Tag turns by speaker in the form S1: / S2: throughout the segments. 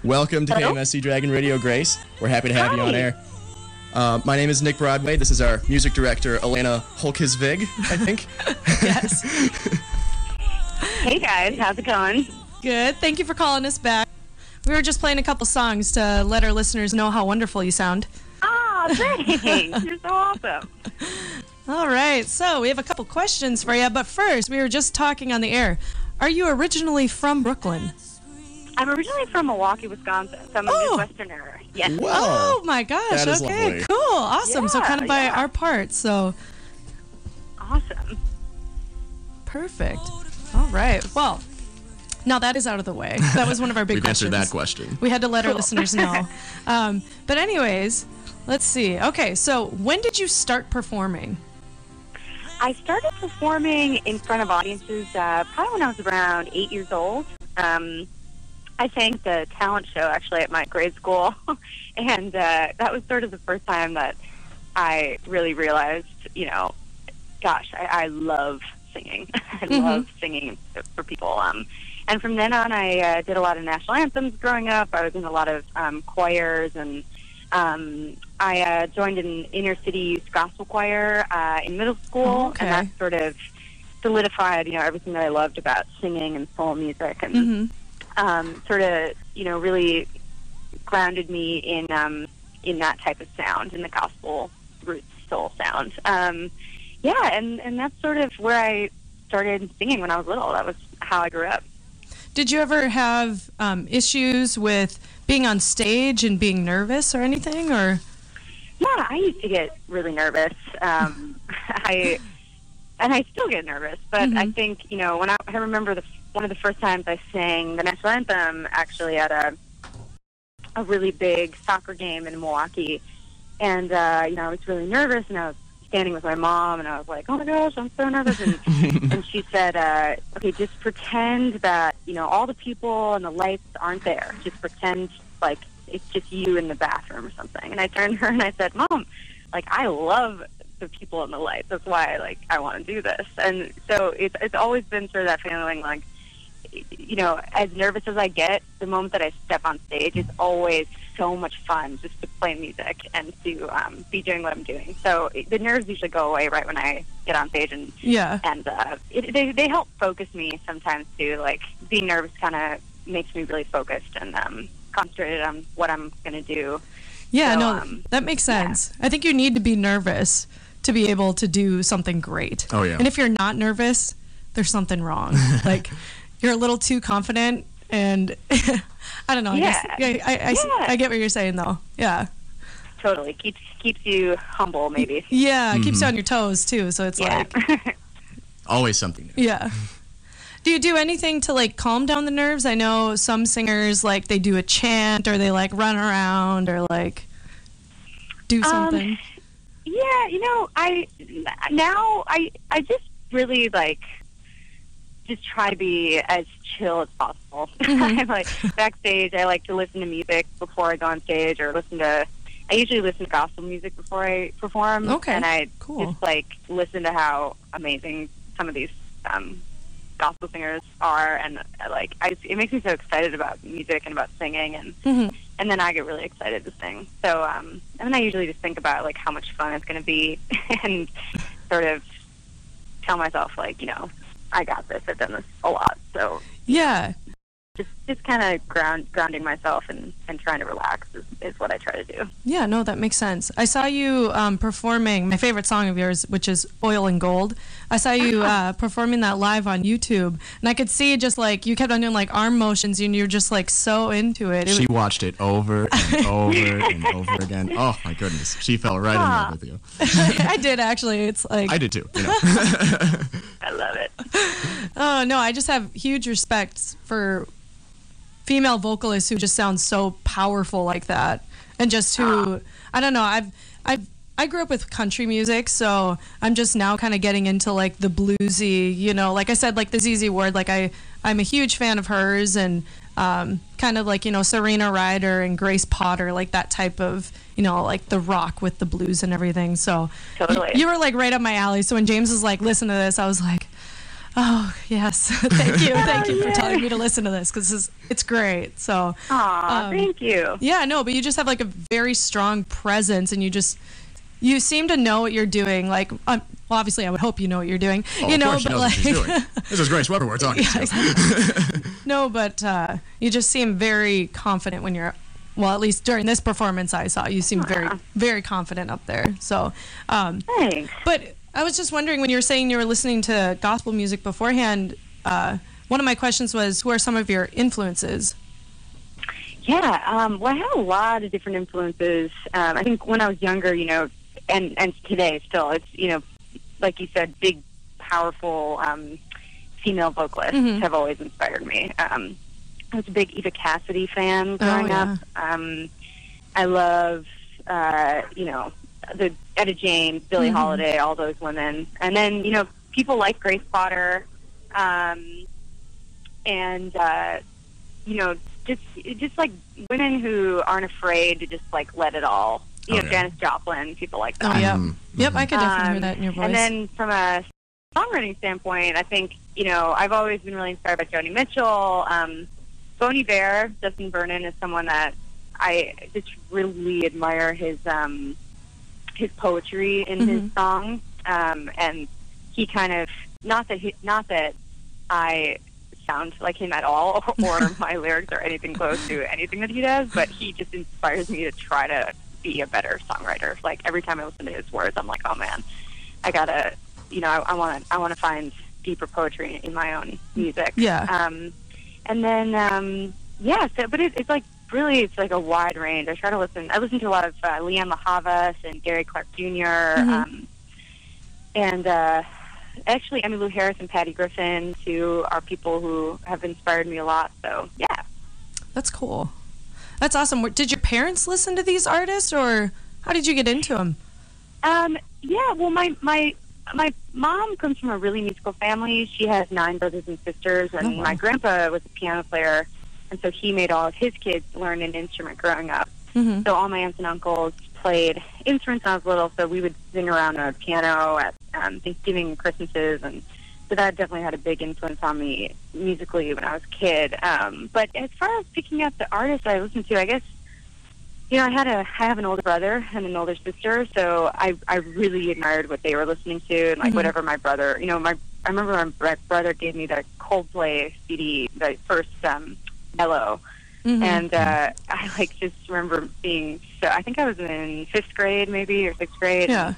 S1: Welcome to KMSC Dragon Radio, Grace. We're happy to have you on air. My name is Nick Broadway. This is our music director, Elena Holkisvig, I think.
S2: Yes.
S3: Hey guys, how's it going?
S2: Good. Thank you for calling us back. We were just playing a couple songs to let our listeners know how wonderful you sound.
S3: Oh, thanks. You're so awesome.
S2: All right. So we have a couple questions for you, but first, we were just talking on the air. Are you originally from Brooklyn?
S3: I'm originally from Milwaukee, Wisconsin, so I'm a Midwesterner. Yes.
S1: Wow.
S2: Oh my gosh.
S1: That is
S2: Okay,
S1: lovely.
S2: cool. Awesome. So kind of by our part. So
S3: Awesome.
S2: perfect. All right. Well, now that is out of the way. That was one of our big
S1: We've
S2: questions.
S1: answered that question.
S2: We had to let our listeners know. But anyways, let's see. Okay, so when did you start performing?
S3: I started performing in front of audiences probably when I was around 8 years old. I sang at the talent show, actually, at my grade school. And that was sort of the first time that I really realized, gosh, I love singing. I love singing for people. And from then on, I did a lot of national anthems growing up. I was in a lot of choirs, and I joined an inner city youth gospel choir in middle school, and that sort of solidified, everything that I loved about singing and soul music, and sort of, really grounded me in that type of sound, in the gospel roots soul sound. And that's sort of where I started singing when I was little. That was how I grew up.
S2: Did you ever have issues with being on stage and being nervous or anything? Or
S3: yeah, I used to get really nervous. I still get nervous, but I think when I remember one of the first times I sang the national anthem, actually at a really big soccer game in Milwaukee, and I was really nervous, and I was standing with my mom, and I was like, oh my gosh, I'm so nervous. And she said, okay, just pretend that, all the people and the lights aren't there. Just pretend like it's just you in the bathroom or something. And I turned to her and I said, Mom, I love the people in the lights. That's why, I want to do this. And so it's always been sort of that feeling like, as nervous as I get, the moment that I step on stage, it's always so much fun just to play music and to be doing what I'm doing. So the nerves usually go away right when I get on stage, and they help focus me sometimes too. Being nervous kind of makes me really focused and concentrated on what I'm going to do.
S2: Yeah, so, that makes sense. Yeah. I think you need to be nervous to be able to do something great.
S1: Oh yeah.
S2: And if you're not nervous, there's something wrong. You're a little too confident, and I don't know. I guess I get what you're saying, though. Yeah.
S3: Totally keeps you humble, maybe.
S2: Yeah, it keeps you on your toes too. So it's
S1: always something new.
S2: Yeah. Do you do anything to calm down the nerves? I know some singers they do a chant, or they run around, or do something.
S3: Yeah, I just really just try to be as chill as possible. I'm backstage, I like to listen to music before I go on stage, or I usually listen to gospel music before I perform.
S2: Okay.
S3: And I just listen to how amazing some of these gospel singers are, and it makes me so excited about music and about singing, and then I get really excited to sing. So and then I usually just think about how much fun it's going to be, and sort of tell myself I got this. I've done this a lot. So
S2: yeah,
S3: just kind of grounding myself and trying to relax is what I try to do.
S2: Yeah, no, that makes sense. I saw you performing my favorite song of yours, which is Oil and Gold. I saw you performing that live on YouTube, and I could see just you kept on doing arm motions, and you're just so into it.
S1: She watched it over and over and over again. Oh my goodness, she fell right in love with you.
S2: I did actually. It's
S1: I did too.
S3: I love it.
S2: Oh no, I just have huge respect for female vocalists who just sound so powerful like that, and just who I don't know. I grew up with country music, so I'm just now kind of getting into the bluesy, like I said, the ZZ Ward. I'm a huge fan of hers, and kind of Serena Ryder and Grace Potter, that type of, the rock with the blues and everything. So
S3: totally.
S2: You were right up my alley. So when James was listen to this, I was Oh, yes. Thank you for telling me to listen to this, because it's great. So,
S3: thank you.
S2: Yeah, no, but you just have like a very strong presence, and you seem to know what you're doing. Like, well, obviously, I would hope you know what you're doing.
S1: Oh,
S2: you know,
S1: of course she
S2: but
S1: knows
S2: like,
S1: what she's doing. This is Grace Weber we're talking to.
S2: Exactly. No, but you just seem very confident when you're. Well, at least during this performance I saw, you seem very, very confident up there. So,
S3: Thanks.
S2: But I was just wondering, when you were saying you were listening to gospel music beforehand, one of my questions was, who are some of your influences?
S3: Yeah, well, I have a lot of different influences. I think when I was younger, you know, and today still, it's, you know, like you said, big, powerful female vocalists have always inspired me. I was a big Eva Cassidy fan growing up. I love, you know, the Etta James, Billie Holiday, all those women. And then, you know, people like Grace Potter, and, you know, just like women who aren't afraid to just, like, let it all. You know, Janis Joplin, people like that.
S2: Oh, yeah. Yep, I could definitely hear that in your voice.
S3: And then from a songwriting standpoint, I think, you know, I've always been really inspired by Joni Mitchell. Bon Iver, Justin Vernon, is someone that I just really admire his poetry in his songs, and he kind of not that I sound like him at all, or my lyrics are anything close to anything that he does, but he just inspires me to try to be a better songwriter. Like, every time I listen to his words, I'm like, oh man, I gotta, you know, I want to find deeper poetry in my own music.
S2: Yeah.
S3: And then, but it's like, really, it's like a wide range. I listen to a lot of Leanne LaHavas and Gary Clark Jr., and actually Emmylou Harris and Patty Griffin, who are people who have inspired me a lot. So, yeah.
S2: That's cool. That's awesome. Did your parents listen to these artists, or how did you get into them?
S3: Yeah, well, my mom comes from a really musical family. She has 9 brothers and sisters, and my grandpa was a piano player, and so he made all of his kids learn an instrument growing up. So all my aunts and uncles played instruments when I was little, so we would sing around a piano at Thanksgiving and Christmases, and so that definitely had a big influence on me musically when I was a kid. But as far as picking out the artists I listened to, I guess, you know, I have an older brother and an older sister, so I really admired what they were listening to, and like whatever my brother, you know, I remember my brother gave me the Coldplay CD, the first Yellow, and I like just remember being I think I was in 5th grade maybe, or 6th grade, and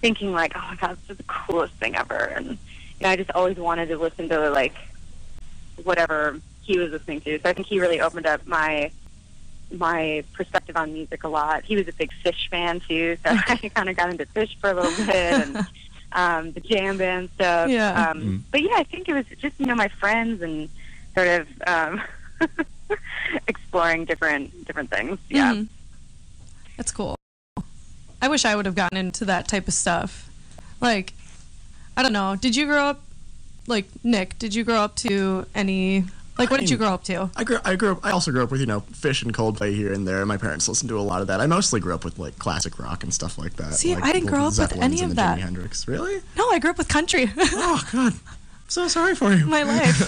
S3: thinking like, oh my god, this is the coolest thing ever, and you know, I just always wanted to listen to like whatever he was listening to. So I think he really opened up my perspective on music a lot. He was a big Fish fan too, so I kind of got into Fish for a little bit, and the jam band stuff. But yeah, I think it was just, you know, my friends and sort of exploring different things. Yeah.
S2: That's cool. I wish I would have gotten into that type of stuff. Like, I don't know. Did you grow up, like, Nick, did you grow up to any, like, what did you grow up to?
S1: I also grew up with, you know, Fish and Coldplay here and there. My parents listened to a lot of that. I mostly grew up with, like, classic rock and stuff like that.
S2: See,
S1: like,
S2: I didn't grow up with any of that.
S1: Jimi Hendrix. Really?
S2: No, I grew up with country.
S1: Oh, God. I'm so sorry for you.
S2: My life.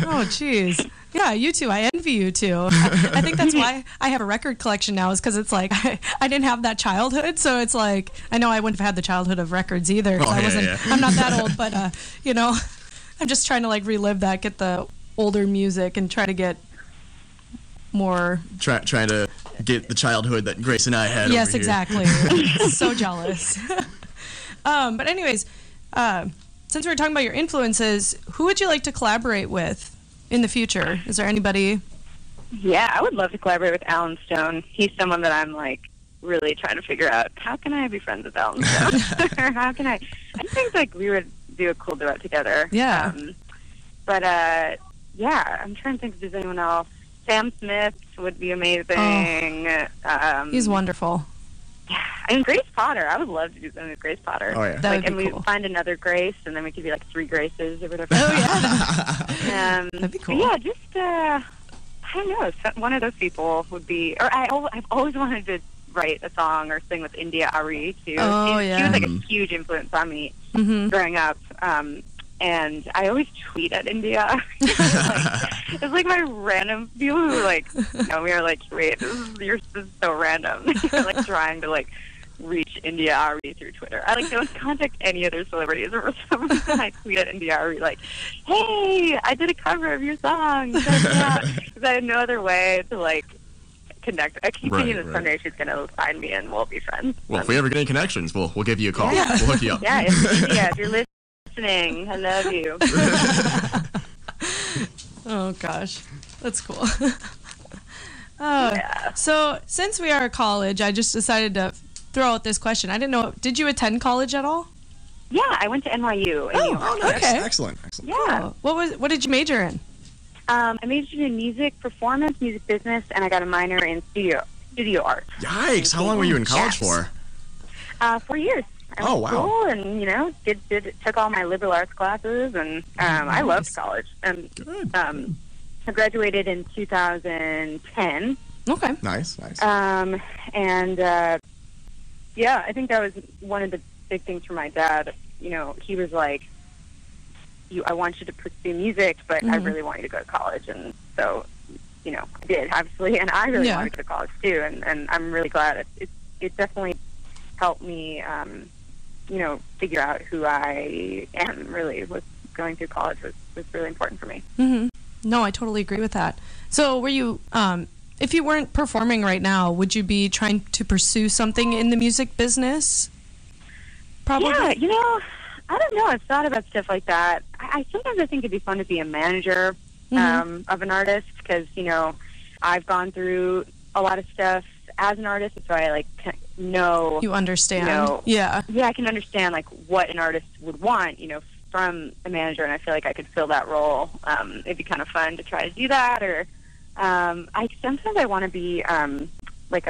S2: Oh, jeez. Yeah, you too. I envy you too. I think that's why I have a record collection now, is because it's like I didn't have that childhood, so it's like, I know I wouldn't have had the childhood of records either. I'm not that old, but you know, I'm just trying to like relive that, get the older music, and try to get more.
S1: Trying to get the childhood that Grace and I had.
S2: Yes,
S1: over
S2: exactly. So jealous. But anyways, since we're talking about your influences, who would you like to collaborate with in the future? Is there anybody? Yeah,
S3: I would love to collaborate with Alan Stone. He's someone that I'm like really trying to figure out, how can I be friends with Alan Stone? Or how can I think like we would do a cool duet together.
S2: Yeah.
S3: Yeah, I'm trying to think if there's anyone else. Sam Smith would be amazing.
S2: He's wonderful.
S3: Yeah, I mean, Grace Potter. I would love to do something with Grace Potter.
S1: Oh, yeah.
S2: That would be
S3: and
S2: cool.
S3: we find another Grace, and then we could be like 3 Graces or whatever.
S2: Oh, yeah. That'd be cool.
S3: Yeah, just, I don't know, one of those people would be, or I've always wanted to write a song or sing with India Arie, too.
S2: Oh,
S3: she was like a huge influence on me growing up. and I always tweet at India. It's like my random people who know me are like, wait, this is so random. You're like trying to like reach India Ari through Twitter. I don't contact any other celebrities, or for some reason I tweet at India Ari like, hey, I did a cover of your song. Because I had no other way to like connect. I keep thinking that someday she's gonna find me and we'll be friends.
S1: Well, if we ever get any connections, we'll give you a call.
S3: Yeah.
S1: We'll hook you up.
S3: Yeah, if you're listening, I love you.
S2: Oh gosh, that's cool. So since we are at college, I just decided to throw out this question. I didn't know, did you attend college at all?
S3: Yeah, I went to NYU.
S1: Nice.
S2: Okay.
S1: Excellent.
S3: Yeah.
S2: What did you major in?
S3: I majored in music performance, music business, and I got a minor in studio art.
S1: Yikes! How long were you in college for?
S3: 4 years. I went to school and took all my liberal arts classes, and I loved college. And I graduated in 2010.
S2: Okay.
S1: Nice.
S3: Yeah, I think that was one of the big things for my dad. He was like, I want you to pursue music, but I really want you to go to college. And so, I did, obviously, and I really wanted to go to college too. And I'm really glad it definitely helped me, figure out who I am. Really, was going through college was really important for me.
S2: Mm-hmm. No, I totally agree with that. So were you, if you weren't performing right now, would you be trying to pursue something in the music business? Probably.
S3: Yeah, I don't know. I've thought about stuff like that. I sometimes I think it'd be fun to be a manager of an artist because, I've gone through a lot of stuff as an artist, so I know.
S2: You understand. Yeah,
S3: I can understand what an artist would want, from a manager, and I feel like I could fill that role. It'd be kind of fun to try to do that, or sometimes I want to be a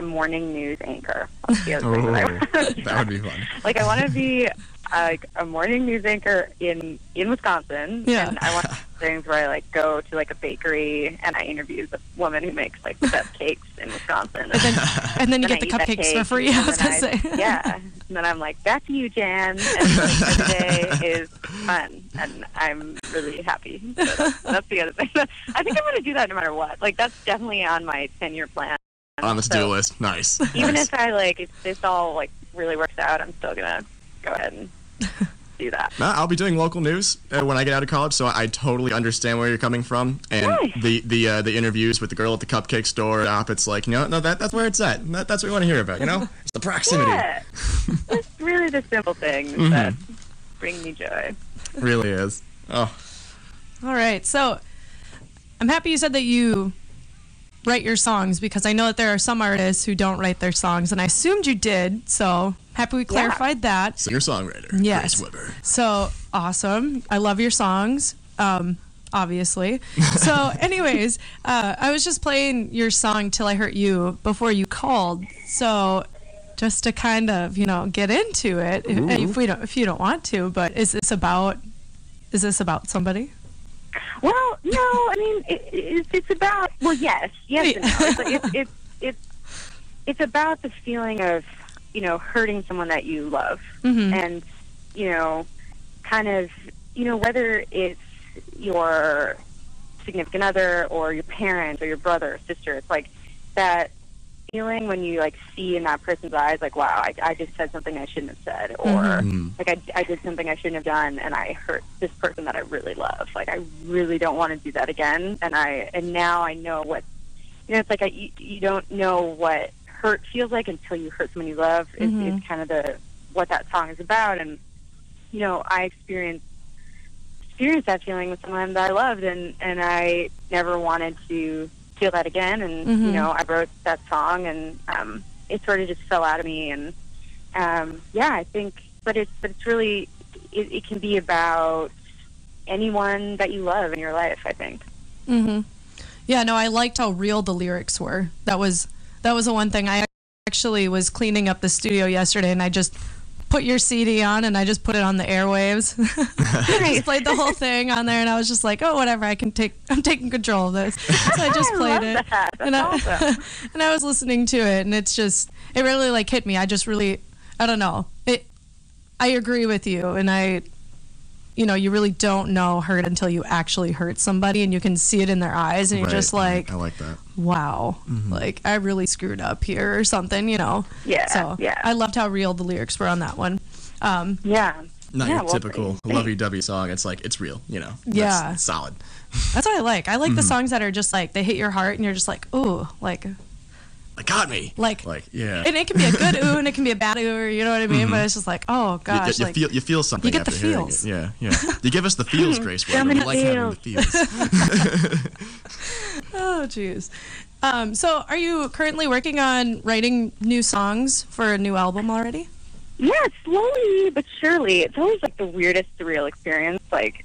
S3: morning news anchor. That's the other thing
S1: that would be fun.
S3: I want to be a morning news anchor in Wisconsin.
S2: Yeah.
S3: And I want things where I go to a bakery and I interview the woman who makes the best cakes in Wisconsin.
S2: And then you get the cupcakes for free. I was gonna say.
S3: Yeah. And then I'm back to you, Jan. And the day is fun, and I'm really happy. So that's the other thing. I think I'm going to do that no matter what. That's definitely on my 10-year plan.
S1: On the to-do list. Nice.
S3: Even if if this all really works out, I'm still gonna go ahead and do that.
S1: No, I'll be doing local news when I get out of college, so I totally understand where you're coming from. And
S3: nice.
S1: the interviews with the girl at the cupcake store, it's that's where it's at. That's what we want to hear about. It's the proximity.
S3: Yeah. It's really the simple things that bring me joy.
S1: Really is. Oh.
S2: All right. So I'm happy you said that you write your songs, because I know that there are some artists who don't write their songs, and I assumed you did, so happy we clarified that.
S1: Singer-songwriter,
S2: yes.
S1: Grace Weber.
S2: So awesome. I love your songs, obviously. So anyways, I was just playing your song Till I Hurt You before you called, so just to kind of, get into it, if you don't want to, but is this about somebody?
S3: Well, no, I mean, it's about, yes and no. It's about the feeling of, hurting someone that you love.
S2: Mm-hmm.
S3: And, kind of, whether it's your significant other or your parents or your brother or sister, it's that feeling when you see in that person's eyes, wow, I just said something I shouldn't have said, or I did something I shouldn't have done, and I hurt this person that I really love. I really don't want to do that again, and now I know what, it's you don't know what hurt feels like until you hurt someone you love. It's kind of what that song is about, and I experienced that feeling with someone that I loved, and I never wanted to feel that again, and I wrote that song, and it sort of just fell out of me, and I think, but it's really it can be about anyone that you love in your life, I think.
S2: Yeah, no, I liked how real the lyrics were. That was the one thing. I actually was cleaning up the studio yesterday, and I just put your CD on, and I just put it on the airwaves. Just played the whole thing on there, and I was just like, oh, whatever, I'm taking control of this. So I just played it.
S3: That's awesome.
S2: And I was listening to it, and it really hit me. I don't know. I agree with you, and you know, you really don't know hurt until you actually hurt somebody, and you can see it in their eyes, and you're just like,
S1: I like that.
S2: Wow, like I really screwed up here or something, you know.
S3: Yeah.
S2: So I loved how real the lyrics were on that one.
S3: Yeah.
S1: Not your typical lovey-dovey song. It's like, it's real, you know.
S2: Yeah.
S1: It's solid.
S2: That's what I like. I like the songs that are just like, they hit your heart and you're just like, ooh, like
S1: got me.
S2: Like,
S1: yeah.
S2: And it can be a good ooh and it can be a bad ooh, or you know what I mean? But it's just like, oh gosh.
S1: You feel something.
S2: You get
S1: after
S2: the feels.
S1: Hearing it. Yeah. You give us the feels, Grace. We like having the feels.
S2: Oh, jeez. So are you currently working on writing new songs for a new album already?
S3: Yeah, slowly but surely. It's always like the weirdest surreal experience. Like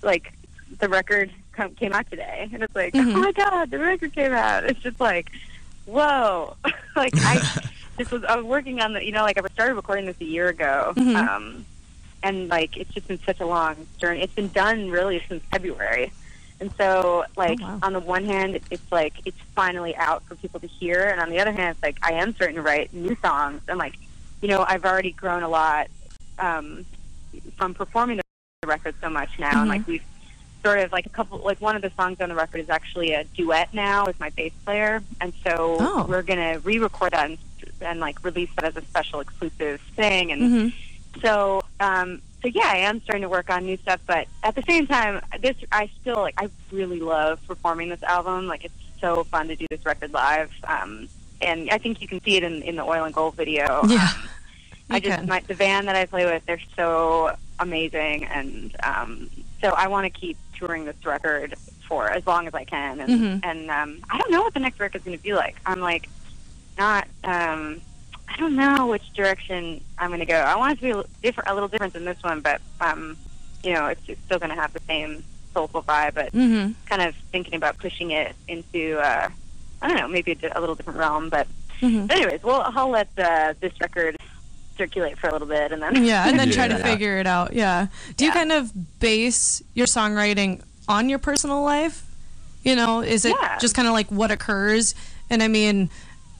S3: the record came out today, and it's like, oh my god, the record came out. It's just like, whoa. Like I was working on the, you know, like I started recording this a year ago, and like it's just been such a long journey. It's been done really since February, and so like on the one hand, it's like it's finally out for people to hear, and on the other hand, it's like I am starting to write new songs, and like, you know, I've already grown a lot from performing the record so much now, and like we've sort of like one of the songs on the record is actually a duet now with my bass player, and so we're gonna re-record that and like release that as a special exclusive thing, and so yeah, I am starting to work on new stuff, but at the same time, I really love performing this album. Like it's so fun to do this record live. And I think you can see it in the Oil and Gold video.
S2: Yeah.
S3: The band that I play with, they're so amazing, and so I want to keep touring this record for as long as I can. And I don't know what the next record's going to be like. I'm like, I don't know which direction I'm going to go. I want it to be a little different than this one, but you know, it's still going to have the same soulful vibe, but kind of thinking about pushing it into I don't know, maybe a little different realm, but anyways, I'll let this record circulate for a little bit, and then
S2: try to figure it out. Yeah. Do you kind of base your songwriting on your personal life? You know, is it just kind of like what occurs? And I mean,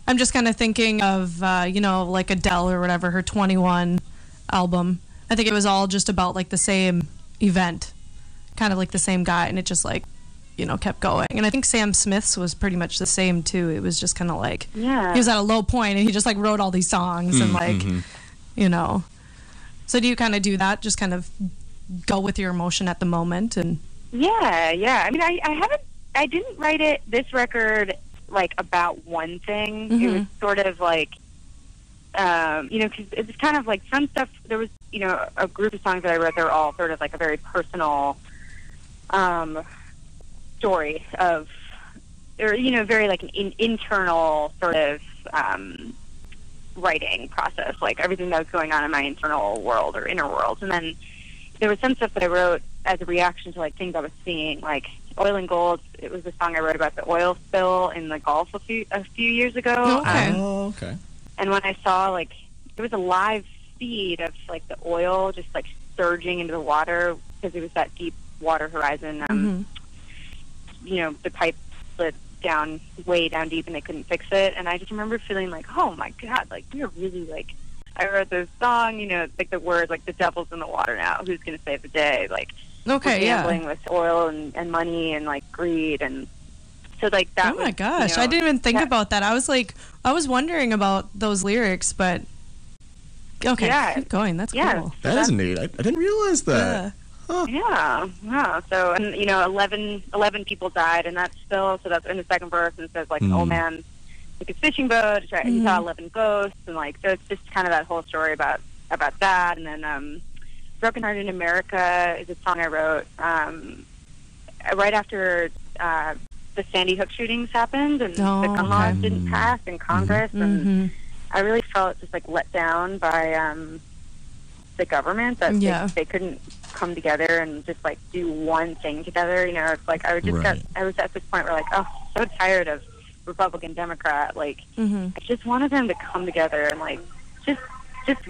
S2: I'm just kind of thinking of you know, like Adele or whatever, her 21 album. I think it was all just about like the same event, kind of like the same guy, and it just like, you know, kept going. And I think Sam Smith's was pretty much the same too. It was just kind of like, he was at a low point and he just like wrote all these songs and like, you know. So do you kind of do that? Just kind of go with your emotion at the moment? And
S3: yeah. I mean, I didn't write this record like about one thing. It was sort of like, you know, because it's kind of like some stuff, there was, you know, a group of songs that I wrote, they were all sort of like a very personal, story of, or, you know, very like an internal sort of writing process, like everything that was going on in my internal world or inner world. And then there was some stuff that I wrote as a reaction to like things I was seeing, like Oil and Gold. It was a song I wrote about the oil spill in the Gulf a few years ago.
S1: Okay.
S3: And when I saw like there was a live feed of like the oil just like surging into the water because it was that deep water horizon. You know, the pipe slid down way down deep and they couldn't fix it, and I just remember feeling like, oh my god, like we are really like, I wrote this song, you know, like the words like the devil's in the water now, who's gonna save the day, like gambling with oil and money and like greed, and so like that.
S2: Oh my gosh,
S3: you know,
S2: I didn't even think about that. I was wondering about those lyrics, but keep going. That's cool.
S1: That is neat. I didn't realize that.
S3: Yeah. So, and you know, 11 people died in that spill. So that's in the second verse, and it says like an old man took his fishing boat. He saw 11 ghosts, and like so it's just kind of that whole story about that. And then "Broken Heart in America" is a song I wrote right after the Sandy Hook shootings happened, and the gun laws didn't pass in Congress, and I really felt just like let down by the government that they couldn't come together and just like do one thing together. You know, it's like I was at this point where like, oh, so tired of Republican, Democrat. Like I just wanted them to come together and like just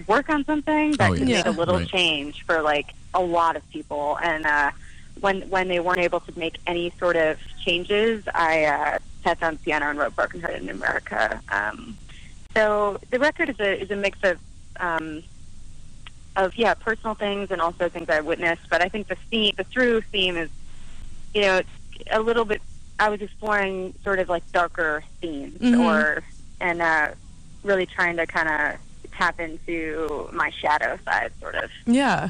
S3: work on something that could make a little change for like a lot of people. And when they weren't able to make any sort of changes, I sat down piano and wrote "Broken Heart in America." So the record is a mix of personal things and also things I witnessed. But I think the through theme is, it's a little bit. I was exploring sort of like darker themes, and really trying to kind of tap into my shadow side, sort of.
S2: Yeah.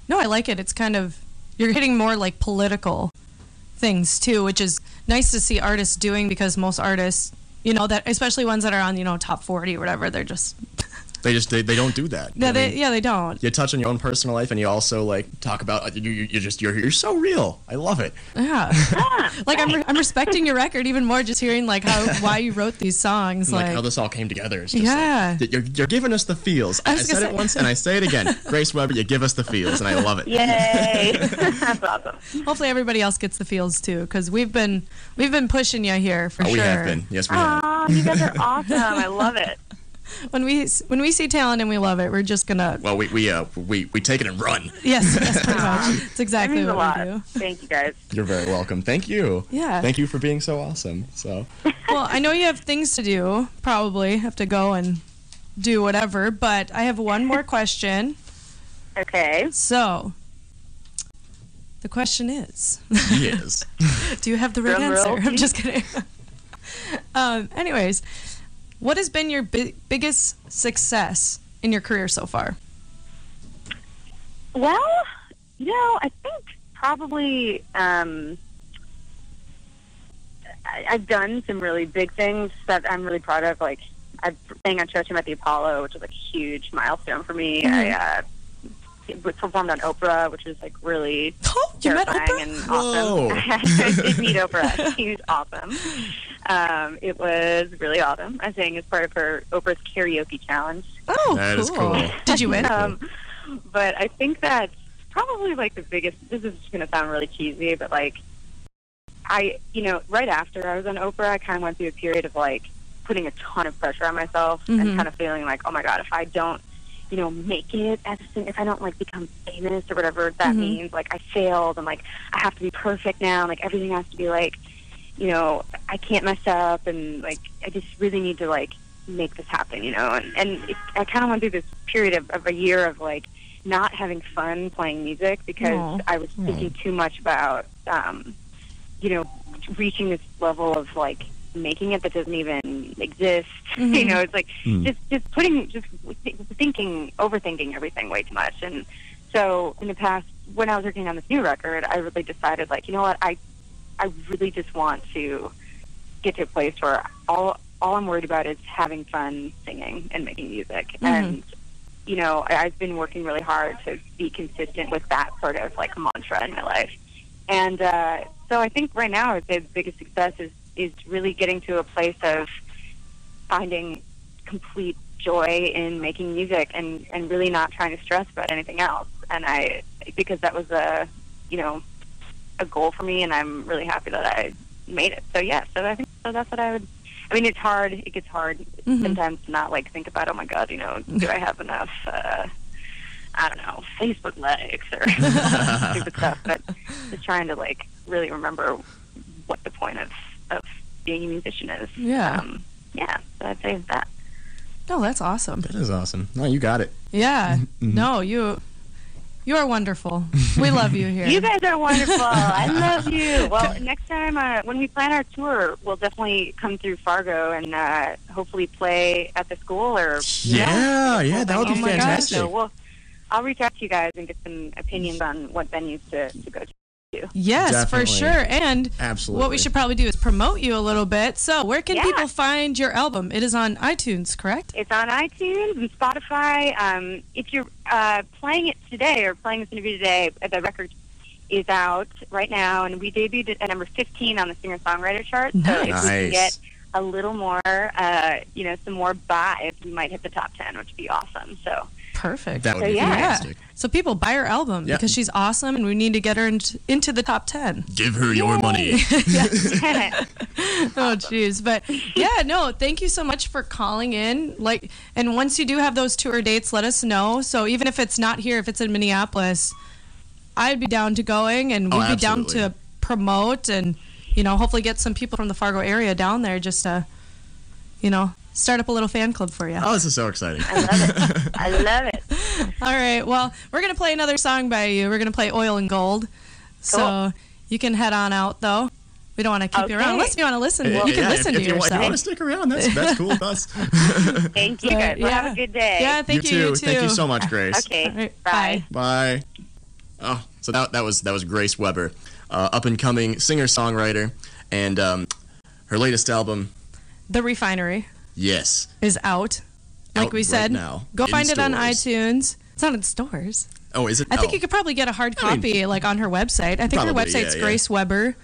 S2: No, I like it. It's kind of, you're hitting more like political things too, which is nice to see artists doing, because most artists, that especially ones that are on, top 40 or whatever, they're just
S1: they don't do that.
S2: Yeah, they don't.
S1: You touch on your own personal life, and you also like talk about you're so real. I love it.
S2: Yeah. Like I'm respecting your record even more, just hearing like why you wrote these songs,
S1: like how this all came together. It's just you're giving us the feels. I said it once and I say it again. Grace Weber, you give us the feels, and I love it.
S3: Yay! That's awesome.
S2: Hopefully everybody else gets the feels too, because we've been pushing you here for sure.
S1: We have been. Yes, we have.
S3: Oh, you guys are awesome. I love it.
S2: When we see talent and we love it, we're just gonna.
S1: Well, we take it and run.
S2: Yes, pretty much. It's exactly what we do.
S3: Thank you, guys.
S1: You're very welcome. Thank you.
S2: Yeah.
S1: Thank you for being so awesome. So.
S2: Well, I know you have things to do. Probably have to go and do whatever. But I have one more question.
S3: Okay.
S2: So. The question is.
S1: Yes.
S2: Do you have the right answer? I'm just kidding. Anyways. What has been your biggest success in your career so far?
S3: Well, I think probably I've done some really big things that I'm really proud of. Like, I sang on Church at the Apollo, which was like a huge milestone for me.
S2: Mm-hmm.
S3: I performed on Oprah, which was like really
S2: terrifying
S3: and awesome. I did meet Oprah. She was awesome. It was really awesome. I sang as part of Oprah's karaoke challenge.
S2: Oh,
S1: that is cool.
S2: Did you win?
S3: But I think that's probably like the biggest. This is going to sound really cheesy, but like right after I was on Oprah, I kind of went through a period of like putting a ton of pressure on myself and kind of feeling like, oh my God, if I don't, make it as a singer, if I don't like become famous or whatever that means, like I failed and like I have to be perfect now, and like everything has to be like, I can't mess up, and like I just really need to like make this happen, I kind of went through this period of a year of like not having fun playing music because I was thinking too much about reaching this level of like making it that doesn't even exist. It's like just overthinking everything way too much. And so in the past, when I was working on this new record, I really decided like, you know what, I really just want to get to a place where all I'm worried about is having fun singing and making music. And I've been working really hard to be consistent with that sort of like mantra in my life. And so I think right now the biggest success is really getting to a place of finding complete joy in making music and really not trying to stress about anything else. And because that was a goal for me, and I'm really happy that I made it. So yeah, so I think that's what I would. I mean, it's hard. It gets hard sometimes to not like think about, oh my God, do I have enough? I don't know, Facebook likes or stupid stuff. But just trying to like really remember what the point of being a musician is.
S2: Yeah.
S3: So I'd say that.
S2: No, that's awesome.
S1: That is awesome. No, you got it.
S2: Yeah. No, you are wonderful. We love you here.
S3: You guys are wonderful. I love you. Well, next time when we plan our tour, we'll definitely come through Fargo and hopefully play at the school or
S1: that would be fantastic.
S3: So I'll reach out to you guys and get some opinions on what venues to go to.
S2: Yes,
S1: Definitely.
S2: for sure. And
S1: absolutely,
S2: what we should probably do is promote you a little bit. So where can people find your album? It is on iTunes, correct?
S3: It's on iTunes and Spotify. If you're playing it today or playing this interview today, the record is out right now, and we debuted it at number 15 on the singer-songwriter chart.
S2: Nice.
S3: So if we can get a little more, some more buys, we might hit the top 10, which would be awesome. So
S2: perfect.
S1: That would be fantastic.
S2: So people buy her album because she's awesome, and we need to get her into the top 10.
S1: Give her your money.
S2: Oh, jeez. But thank you so much for calling in. And once you do have those tour dates, let us know. So even if it's not here, if it's in Minneapolis, I'd be down to going, and we'd be down to promote and, hopefully get some people from the Fargo area down there just to, start up a little fan club for you.
S1: Oh, this is so exciting.
S3: I love it. I love it.
S2: All right. Well, we're going to play another song by you. We're going to play Oil and Gold. So you can head on out, though. We don't want to keep you around unless you want to listen. You can listen to yourself.
S1: If you want to stick around, that's cool with us.
S3: Thank you, guys. Well, have a good day.
S2: Yeah, thank you. You too.
S1: Thank you so much, Grace.
S3: Okay.
S2: Right,
S3: bye.
S1: Bye. Oh, so that was Grace Weber, up and coming singer-songwriter, and her latest album,
S2: The Refinery,
S1: yes,
S2: is out. Like we said,
S1: right now,
S2: go find it on
S1: stores.
S2: iTunes. It's not in stores.
S1: Oh, is it?
S2: I think you could probably get a hard copy, like on her website. I think her
S1: probably,
S2: website's
S1: yeah.
S2: Grace Weber.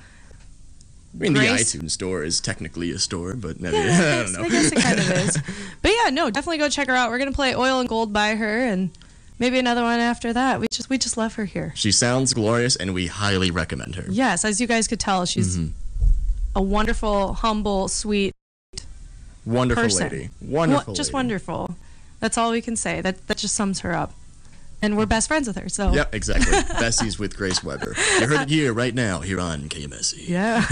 S1: I mean,
S2: Grace?
S1: the iTunes store is technically a store, but maybe,
S2: Yeah,
S1: I don't know.
S2: I guess it kind of is. But yeah, no, definitely go check her out. We're gonna play Oil and Gold by her, and maybe another one after that. We just love her here.
S1: She sounds glorious, and we highly recommend her.
S2: Yes, as you guys could tell, she's a wonderful, humble, sweet
S1: Wonderful
S2: person.
S1: lady. Wonderful
S2: Just
S1: lady.
S2: wonderful. That's all we can say. That just sums her up. And we're best friends with her, so.
S1: Yep, exactly. Besties with Grace Weber. You heard it here, right now, here on KMSC.
S2: Yeah.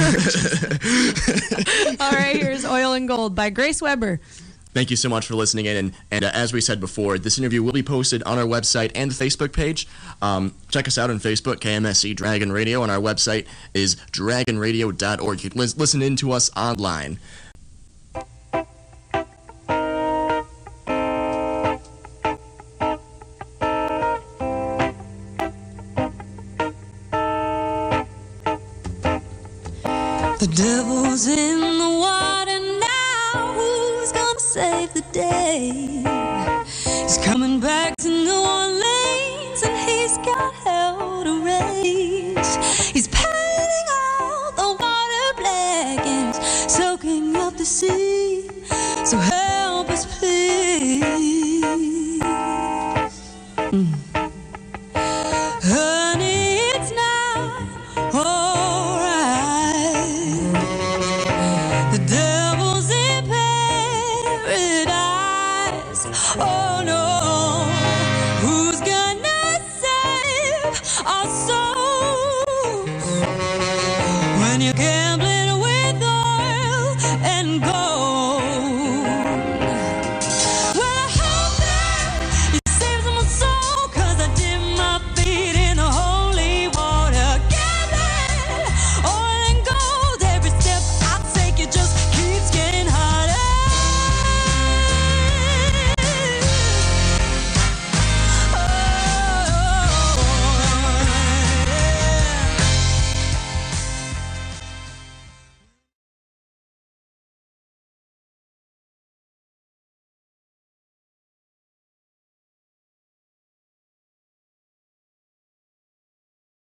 S2: All right, here's Oil and Gold by Grace Weber.
S1: Thank you so much for listening in. And as we said before, this interview will be posted on our website and the Facebook page. Check us out on Facebook, KMSC Dragon Radio, and our website is dragonradio.org. You can listen in to us online.
S4: The devil's in the water now. Who's gonna save the day? He's coming back to New Orleans and he's got hell to raise. He's painting all the water black and he's soaking up the sea. So help us, please. Honey, it's not alright. The devil's in paradise. Oh no, who's gonna save our souls when you can't